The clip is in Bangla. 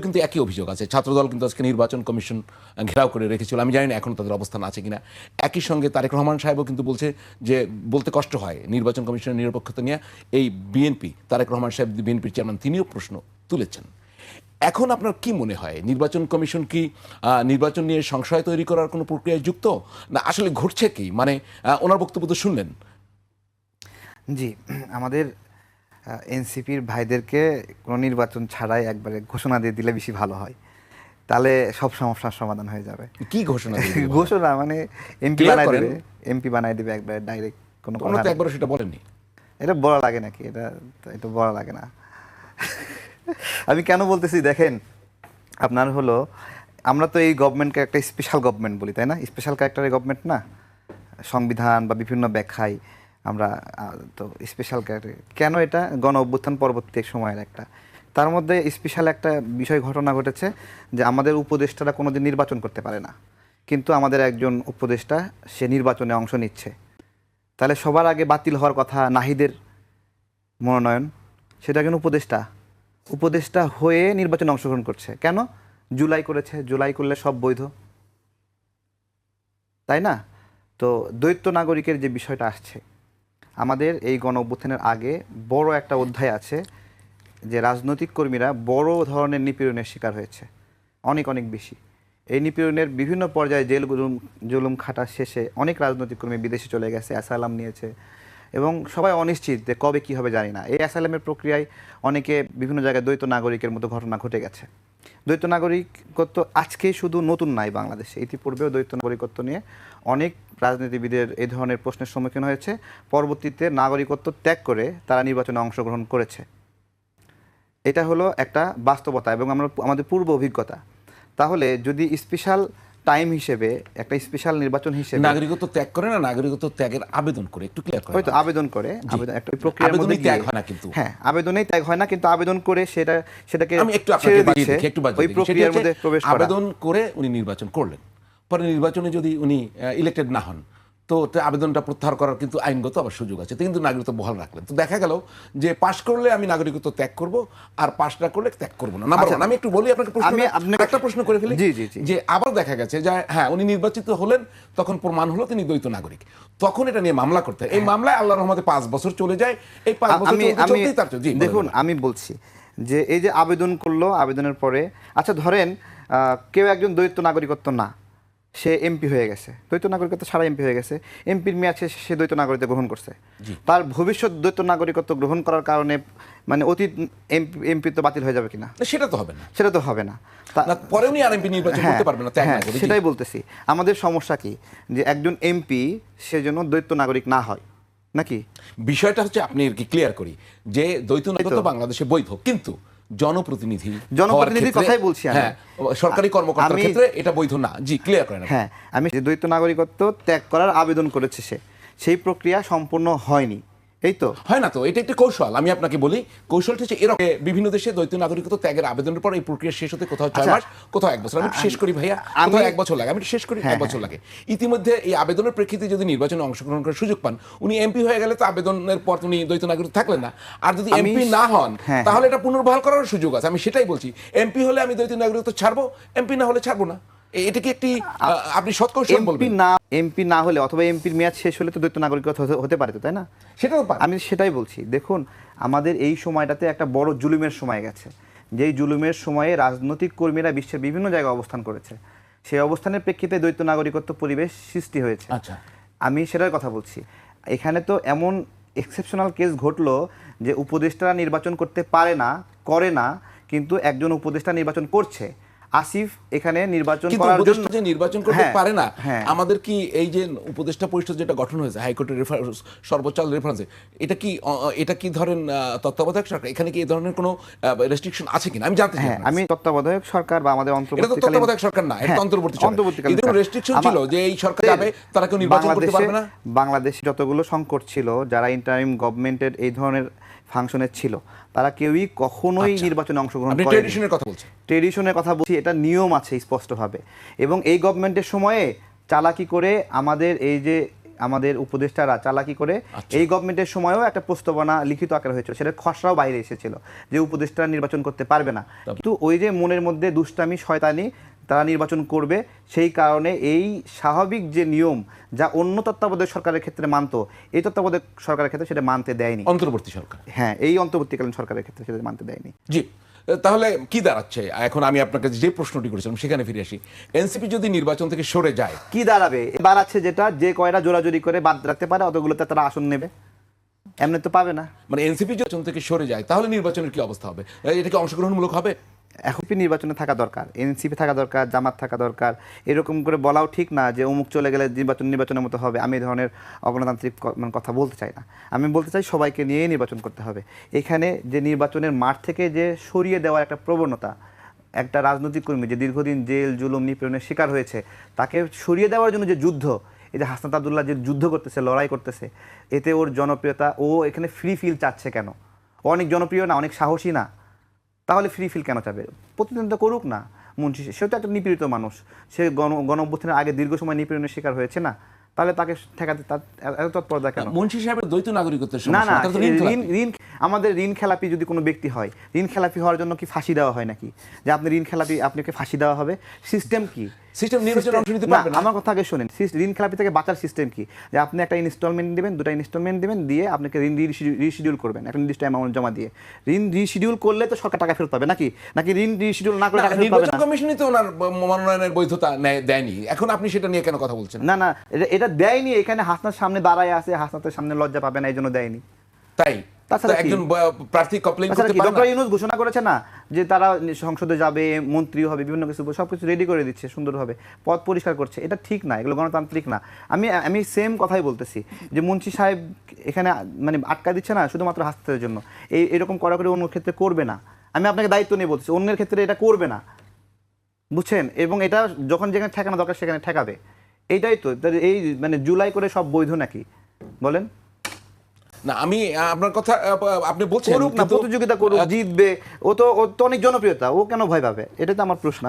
কিন্তু একই অভিযোগ আছে। ছাত্রদল কিন্তু আজকে নির্বাচন কমিশন ঘেরাও করে রেখেছিল, আমি জানি না এখন তাদের অবস্থান আছে কিনা। একই সঙ্গে তারেক রহমান সাহেবও কিন্তু বলছে যে বলতে কষ্ট হয় নির্বাচন কমিশনের নিরপেক্ষতা নিয়ে। এই বিএনপি, তারেক রহমান সাহেব বিএনপির চেয়ারম্যান, তিনিও প্রশ্ন তুলেছেন। এখন আপনার কি মনে হয় নির্বাচন কমিশন কি নির্বাচন নিয়ে সংশয় তৈরি করার কোনো প্রক্রিয়ায় যুক্ত, না আসলে ঘটছে কি? মানে ওনার বক্তব্য তো শুনলেন। জি, আমাদের এনসিপির ভাইদেরকে কোনো নির্বাচন ছাড়াই একবারে ঘোষণা দিয়ে দিলে বেশি ভালো হয়, তাহলে সব সমস্যার সমাধান হয়ে যাবে। কি ঘোষণা? ঘোষণা মানে এমপি বানাই দেবে, এমপি বানাই দেবে একবারে ডাইরেক্ট। কোনো কথা তো একবারও সেটা বলেননি। এটা বড় লাগে নাকি? এটা বড় লাগে না। আমি কেন বলতেছি দেখেন, আপনার হলো আমরা তো এই গভর্নমেন্টকে একটা স্পেশাল গভর্নমেন্ট বলি, তাই না? স্পেশাল ক্যারেক্টারের গভর্নমেন্ট না, সংবিধান বা বিভিন্ন ব্যাখ্যায় আমরা তো স্পেশাল ক্যারেক্টার কেন? এটা গণ অভ্যুত্থান পরবর্তী সময়ের একটা, তার মধ্যে স্পেশাল একটা বিষয় ঘটনা ঘটেছে যে আমাদের উপদেষ্টারা কোনোদিন নির্বাচন করতে পারে না, কিন্তু আমাদের একজন উপদেষ্টা সে নির্বাচনে অংশ নিচ্ছে। তাহলে সবার আগে বাতিল হওয়ার কথা নাহিদের মনোনয়ন, সেটা একজন উপদেষ্টা হয়ে নির্বাচনে অংশগ্রহণ করছে। কেন? জুলাই করেছে, জুলাই করলে সব বৈধ, তাই না? তো দ্বৈত নাগরিকের যে বিষয়টা আসছে, আমাদের এই গণ অভ্যুত্থানের আগে বড় একটা অধ্যায় আছে যে রাজনৈতিক কর্মীরা বড় ধরনের নিপীড়নের শিকার হয়েছে, অনেক অনেক বেশি। এই নিপীড়নের বিভিন্ন পর্যায়ে জেল জুলুম খাটা শেষে অনেক রাজনৈতিক কর্মী বিদেশে চলে গেছে, অ্যাসাইলাম নিয়েছে, এবং সবাই অনিশ্চিত যে কবে কী হবে জানি না। এই অ্যাসাইলামের প্রক্রিয়ায় অনেকে বিভিন্ন জায়গায় দ্বৈত নাগরিকের মতো ঘটনা ঘটে গেছে। দ্বৈত নাগরিকত্ব আজকে শুধু নতুন নাই, বাংলাদেশে ইতিপূর্বেও দ্বৈত নাগরিকত্ব নিয়ে অনেক রাজনীতিবিদের এই ধরনের প্রশ্নের সম্মুখীন হয়েছে। পরবর্তীতে নাগরিকত্ব ত্যাগ করে তারা নির্বাচনে অংশগ্রহণ করেছে। এটা হলো একটা বাস্তবতা এবং আমাদের পূর্ব অভিজ্ঞতা। তাহলে যদি স্পেশাল টাইম হিসেবে একটা স্পেশাল নির্বাচন হিসেবে নাগরিকত্ব ত্যাগ করে না, নাগরিকত্ব ত্যাগের আবেদন করে, একটু ক্লিয়ার করে। হয়তো আবেদন করে, একটা প্রক্রিয়ার মধ্যে ত্যাগ হয় না, কিন্তু হ্যাঁ, আবেদনেই ত্যাগ হয় না, কিন্তু আবেদন করে সেটাকে আমি একটু ছেড়ে আপনাকে দিচ্ছে, একটু ওই প্রক্রিয়ার মধ্যে প্রবেশ করা। আবেদন করে উনি নির্বাচন করলেন, পরে নির্বাচনে যদি উনি ইলেক্টেড না হন, তো আবেদনটা প্রত্যাহার করার কিন্তু আইনগত আবার সুযোগ আছে, কিন্তু নাগরিকত্ব বহাল রাখলেন। তো দেখা গেল যে পাশ করলে আমি নাগরিকত্ব ত্যাগ করব, আর পাশ না করলে ত্যাগ করব না। আমি একটু বলি আপনাকে, একটা প্রশ্ন করে ফেলি। যে আবার দেখা গেছে যে হ্যাঁ, উনি নির্বাচিত হলেন, তখন প্রমাণ হলো তিনি দ্বৈত নাগরিক, তখন এটা নিয়ে মামলা করতে হয়। এই মামলায় আল্লাহর রহমতে 5 বছর চলে যায়। এই 5 বছর চলতেই তার দেখুন, আমি বলছি যে এই যে আবেদন করলো, আবেদনের পরে আচ্ছা ধরেন কেউ একজন দ্বৈত নাগরিকত্ব না, সে এমপি হয়ে গেছে, দ্বৈত নাগরিকত্ব ছাড়া এমপি হয়ে গেছে, এমপির মেয়াদ শেষে সে দ্বৈত নাগরিকত্ব গ্রহণ করছে, তার ভবিষ্যৎ দ্বৈত নাগরিকত্ব গ্রহণ করার কারণে মানে অতীত এমপি তো বাতিল হয়ে যাবে কিনা? সেটা তো হবে না, সেটা তো হবে না। পরে উনি আর এমপি নির্বাচন করতে পারবেন না। হ্যাঁ, সেটাই বলতেছি। আমাদের সমস্যা কি যে একজন এমপি সেজন্য দ্বৈত নাগরিক না হয় নাকি? বিষয়টা হচ্ছে, আপনি আর কি ক্লিয়ার করি যে দ্বৈত নাগরিকত্ব বাংলাদেশে বৈধ, কিন্তু জনপ্রতিনিধি কথাই বলছি, হ্যাঁ, সরকারি কর্মকর্তার ক্ষেত্রে এটা বৈধ না। জি, ক্লিয়ার করেন। হ্যাঁ, আমি যে দ্বৈত নাগরিকত্ব ত্যাগ করার আবেদন করেছে সেই প্রক্রিয়া সম্পূর্ণ হয়নি, এই তো হয় না। তো এটা একটা কৌশল, আমি আপনাকে বলি। কৌশলটা হচ্ছে এরকম, বিভিন্ন দেশে দ্বৈত নাগরিকত্ব ত্যাগের আবেদনের পর এই প্রক্রিয়া শেষ হতে কোথাও 6 মাস, কোথাও 1 বছর। আমি শেষ করি ভাইয়া, কোথাও 1 বছর লাগে, আমি শেষ করি 1 বছর লাগে। ইতিমধ্যে এই আবেদনের প্রেক্ষিতে যদি নির্বাচনে অংশগ্রহণ করার সুযোগ পান, উনি এমপি হয়ে গেলে তো আবেদনের পর উনি দ্বৈত নাগরিক থাকলেন না। আর যদি এমপি না হন, তাহলে এটা পুনর্বহাল করার সুযোগ আছে। আমি সেটাই বলছি, এমপি হলে আমি দ্বৈত নাগরিকত্ব ছাড়বো, এমপি না হলে ছাড়বো না। এটা কি একটি আপনি সৎ কৌশল বলবেন? এমপি না হলে অথবা এমপির মেয়াদ শেষ হলে তো দ্বৈত নাগরিকত্ব হতে পারে, তাই না? সেটাও আমি সেটাই বলছি। দেখুন, আমাদের এই সময়টাতে একটা বড় জুলুমের সময় গেছে, যেই জুলুমের সময়ে রাজনৈতিক কর্মীরা বিশ্বের বিভিন্ন জায়গায় অবস্থান করেছে, সেই অবস্থানের প্রেক্ষিতে দ্বৈত নাগরিকত্ব পরিবেশ সৃষ্টি হয়েছে। আচ্ছা, আমি সেটার কথা বলছি। এখানে তো এমন এক্সেপশনাল কেস ঘটলো যে উপদেষ্টারা নির্বাচন করতে পারে না, করে না, কিন্তু একজন উপদেষ্টা নির্বাচন করছে। আসিফ এখানে নির্বাচন করার জন্য যে নির্বাচন করতে পারে না, আমাদের কি এই যে উপদেষ্টা পরিষদ যেটা গঠন হয়েছে হাইকোর্টের সর্বোচ্চ রেফারেন্সে, এটা কি ধরেন তত্ত্বাবধায়ক সরকার, এখানে কি এই ধরনের কোনো রেস্ট্রিকশন আছে কিনা আমি জানতে চাই। আমি তত্ত্বাবধায়ক সরকার বা আমাদের তত্ত্বাবধায়ক সরকার না, এটা অন্তর্বর্তীকালীন রেস্ট্রিকশন ছিল যে এই সরকার যাবে, তারা কেউ নির্বাচন করতে পারবে না। বাংলাদেশে যতগুলো সংকট ছিল, যারা ইন্টারিম গভর্নমেন্টের এই ধরনের ফাংশনে ছিল, তারা কেউই কখনোই নির্বাচনে অংশগ্রহণ করেনি। ট্রেডিশনের কথা বলছি, এটা নিয়ম আছে স্পষ্টভাবে। এবং এই গভর্নমেন্টের সময়ে চালাকি করে আমাদের এই যে আমাদের উপদেষ্টারা চালাকি করে এই গভর্নমেন্টের সময়ও একটা প্রস্তাবনা লিখিত আকারে হয়েছিল, সেটা খসড়াও বাইরে এসেছিল যে উপদেষ্টারা নির্বাচন করতে পারবে না, কিন্তু ওই যে মনের মধ্যে দুষ্টামি শয়তানি তারা নির্বাচন করবে, সেই কারণে এই স্বাভাবিক যে নিয়ম যা অন্য তত্ত্বাবধায়ক সরকারের ক্ষেত্রে মানতো, এই তত্ত্বাবধায়ক সরকারের ক্ষেত্রে সেটা মানতে দেয়নি, অন্তর্বর্তী সরকার। হ্যাঁ, এই অন্তর্বর্তীকালীন সরকারের ক্ষেত্রে সেটা মানতে দেয়নি। জি, তাহলে কি দাঁড়াচ্ছে এখন? আমি আপনাকে যে প্রশ্নটি করেছিলাম সেখানে ফিরে আসি। এনসিপি যদি নির্বাচন থেকে সরে যায়, কি দাঁড়াবে? দাঁড়াচ্ছে যেটা, যে কয়টা জোরাজোরি করে বাদ রাখতে পারে অতগুলোতে তারা আসন নেবে, এমনি তো পাবে না। মানে এনসিপি নির্বাচন থেকে সরে যায়, তাহলে নির্বাচনের কি অবস্থা হবে? এটা কি অংশগ্রহণমূলক হবে? এখন নির্বাচনে থাকা দরকার, এনসিপি থাকা দরকার, জামাত থাকা দরকার। এরকম করে বলাও ঠিক না যে অমুক চলে গেলে নির্বাচনের মতো হবে। আমি এই ধরনের অগণতান্ত্রিক কথা বলতে চাই না। আমি বলতে চাই সবাইকে নিয়েই নির্বাচন করতে হবে। এখানে যে নির্বাচনের মাঠ থেকে যে সরিয়ে দেওয়ার একটা প্রবণতা, একটা রাজনৈতিক কর্মী যে দীর্ঘদিন জেল জুলুম নিপীড়নের শিকার হয়েছে, তাকে সরিয়ে দেওয়ার জন্য যে যুদ্ধ, এই যে হাসনাত আব্দুল্লাহ যে যুদ্ধ করতেছে, লড়াই করতেছে, এতে ওর জনপ্রিয়তা, ও এখানে ফ্রি ফিল চাচ্ছে কেন? ও অনেক জনপ্রিয় না, অনেক সাহসী না, তাহলে ফ্রি ফিল কেন চাবে? প্রতিদ্বন্দ্বিতা করুক না। মুন্সি সেও তো একটা নিপীড়িত মানুষ, সে গণ অভ্যুত্থানের আগে দীর্ঘ সময় নিপীড়নের শিকার হয়েছে না, তাহলে তাকে ঠেকাতে তার এত তৎপরতা কেন? মুন্সি সাহেবের দ্বৈত নাগরিকত্বের না সমস্যা, না, তার তো ঋণ খেলাপি। ঋণ আমাদের ঋণ খেলাপি যদি কোনো ব্যক্তি হয়, ঋণ খেলাপি হওয়ার জন্য কি ফাঁসি দেওয়া হয় নাকি? যে আপনি ঋণ খেলাপি, আপনাকে ফাঁসি দেওয়া হবে? সিস্টেম কি? সিস্টেম নির্বাচনে অংশ নিতে না, পারবে না। আমার কথা আগে শোনেন। ঋণ খেলাপি থেকে বাঁচার সিস্টেম কি? যে আপনি একটা ইনস্টলমেন্ট দিবেন, দুটো ইনস্টলমেন্ট দিবেন, দিয়ে আপনাকে ঋণ রিশিডিউল করবেন একটা নির্দিষ্ট অ্যামাউন্ট জমা দিয়ে। ঋণ রিশিডিউল করলে তো সরকার টাকা ফেরত পাবে নাকি? নাকি ঋণ রিশিডিউল না করে টাকা ফেরত পাবে নির্বাচন না? কমিশনই তো ওনার মনোনয়নের বৈধতা দেয়নি, এখন আপনি সেটা নিয়ে কেন কথা বলছেন? না না, এটা দেয়নি। এখানে হাসনাত সামনে দাঁড়ায় আছে, হাসনাতের সামনে লজ্জা পাবে না, এই জন্য দেয়নি। তাই তাছাড়া কি? একজন প্রার্থী কমপ্লেইন করতে পারে না? ডক্টর ইউনূস ঘোষণা করেছে না যে তারা সংসদে যাবে, মন্ত্রী হবে, বিভিন্ন কিছু সবকিছু রেডি করে দিচ্ছে সুন্দরভাবে, পথ পরিষ্কার করছে। এটা ঠিক না, এগুলো গণতান্ত্রিক না। আমি সেম কথাই বলতেছি যে মুন্সি সাহেব এখানে মানে আটকা দিচ্ছে না শুধুমাত্র হাসনাতের জন্য, এরকম করা করে অন্য ক্ষেত্রে করবে না। আমি আপনাকে দায়িত্ব নিয়ে বলতেছি, অন্যের ক্ষেত্রে এটা করবে না, বুঝছেন? এবং এটা যখন যেখানে ঠেকানো দরকার সেখানে ঠেকাবে। এইটাই তো এই মানে জুলাই করে সব বৈধ নাকি বলেন? না, আমি আপনার কথা আপনি বলছেন করুক না, প্রতিযোগিতা করুক, জিতবে। ও তো অনেক জনপ্রিয়তা, ও কেন ভয় পাবে? এটা তো আমার প্রশ্ন।